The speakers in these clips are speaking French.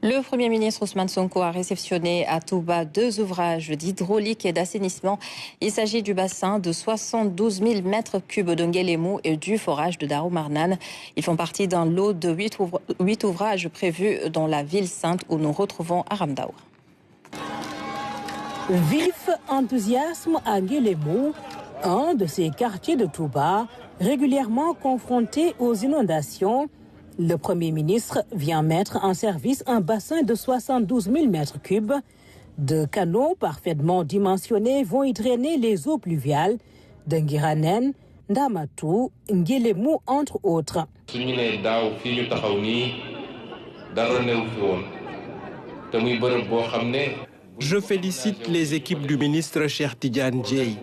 Le Premier ministre Ousmane Sonko a réceptionné à Touba 2 ouvrages d'hydraulique et d'assainissement. Il s'agit du bassin de 72 000 mètres cubes de Nguélémou et du forage de Darou Marnane. Ils font partie d'un lot de 8 ouvrages prévus dans la ville sainte où nous retrouvons Aram Daour. Vif enthousiasme à Nguélémou, un de ces quartiers de Touba régulièrement confrontés aux inondations. Le Premier ministre vient mettre en service un bassin de 72 000 mètres cubes. De canaux parfaitement dimensionnés vont y drainer les eaux pluviales de Nguiranen, Ndamatou, Nguélémou, entre autres. Je félicite les équipes du ministre Cheikh Tidiane Dièye.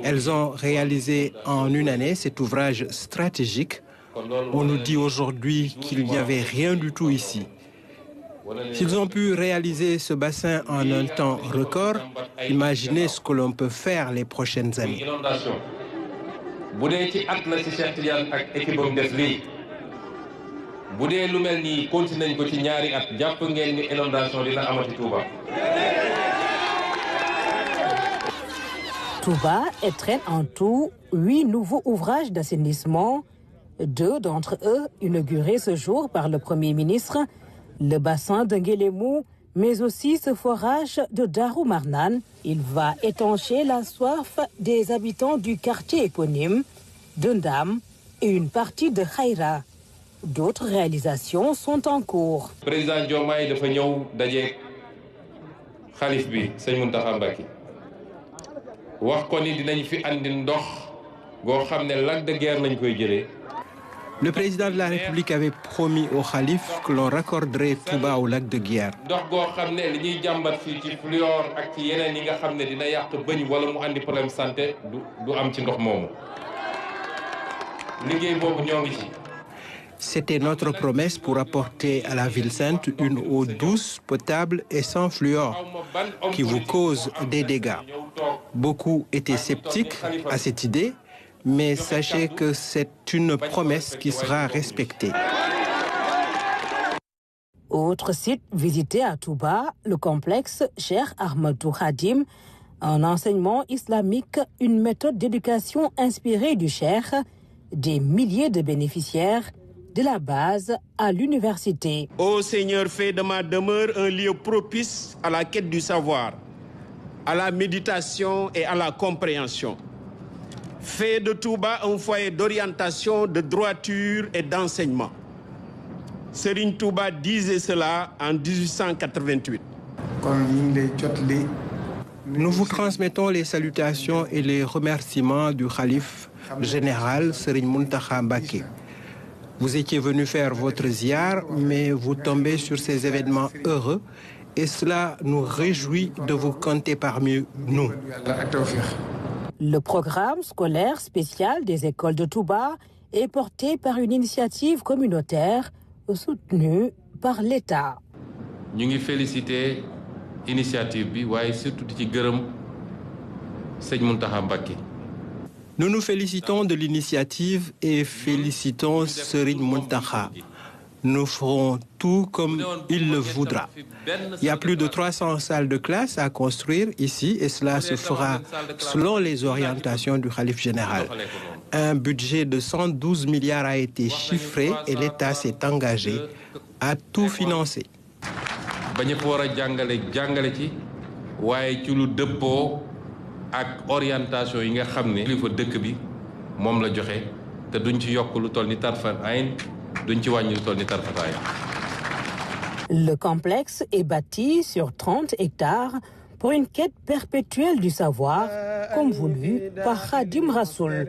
Elles ont réalisé en une année cet ouvrage stratégique. On nous dit aujourd'hui qu'il n'y avait rien du tout ici. S'ils ont pu réaliser ce bassin en un temps record, imaginez ce que l'on peut faire les prochaines années. Touba traîne en tout 8 nouveaux ouvrages d'assainissement. 2 d'entre eux inaugurés ce jour par le Premier ministre, le bassin de Nguélémou, mais aussi ce forage de Darou Marnane. Il va étancher la soif des habitants du quartier éponyme de Ndam et une partie de Khaïra. D'autres réalisations sont en cours. Président Diomaye dafa ñëw daje xalif bi Sëñ Mountakha Mbacké wax ko ni dinañ fi andi ndox goo xam ne lac de Guiers lañ koy jëlee. Le président de la République avait promis au calife que l'on raccorderait Touba au lac de Guiers. ndox goo xam ne li ñuy jàmbat fii ci fluor ak ci yeneen yi nga xam ne dina yàq bëñ wala mu andi problème santé du am ci ndox moomu liggéey boobu ñoo ngi ci. C'était notre promesse pour apporter à la ville sainte une eau douce, potable et sans fluor qui vous cause des dégâts. Beaucoup étaient sceptiques à cette idée, mais sachez que c'est une promesse qui sera respectée. Autre site visité à Touba, le complexe Cheikh Ahmadou Khadim, un enseignement islamique, une méthode d'éducation inspirée du Cheikh, des milliers de bénéficiaires de la base à l'université. Ô Seigneur, fais de ma demeure un lieu propice à la quête du savoir, à la méditation et à la compréhension. Fais de Touba un foyer d'orientation, de droiture et d'enseignement. Serigne Touba disait cela en 1888. Nous vous transmettons les salutations et les remerciements du khalife général Serigne Mountakha Mbacké. Vous étiez venu faire votre ziar, mais vous tombez sur ces événements heureux et cela nous réjouit de vous compter parmi nous. Le programme scolaire spécial des écoles de Touba est porté par une initiative communautaire soutenue par l'État. Ñu ngi féliciter initiative bi waaye surtout di ci gërëm Sëñ Mountakha Mbacké. Nous nous félicitons de l'initiative et félicitons Serigne Mountakha. Nous ferons tout comme il le voudra. Il y a plus de 300 salles de classe à construire ici et cela se fera selon les orientations du khalife général. Un budget de 112 milliards a été chiffré et l'État s'est engagé à tout financer. Bañu fa war a jàngale ci waaye ci lu dëppoo ak orientation yi nga xam ne kilifa dëkk bi moom la joxe te duñ ci yokk lu toll ni tarfat ayn duñ ci wàññi lu toll ni tarfat ayn. Le complexe est bâti sur 30 hectares pour une quête perpétuelle du savoir, comme voulu par Khadim Rassoul.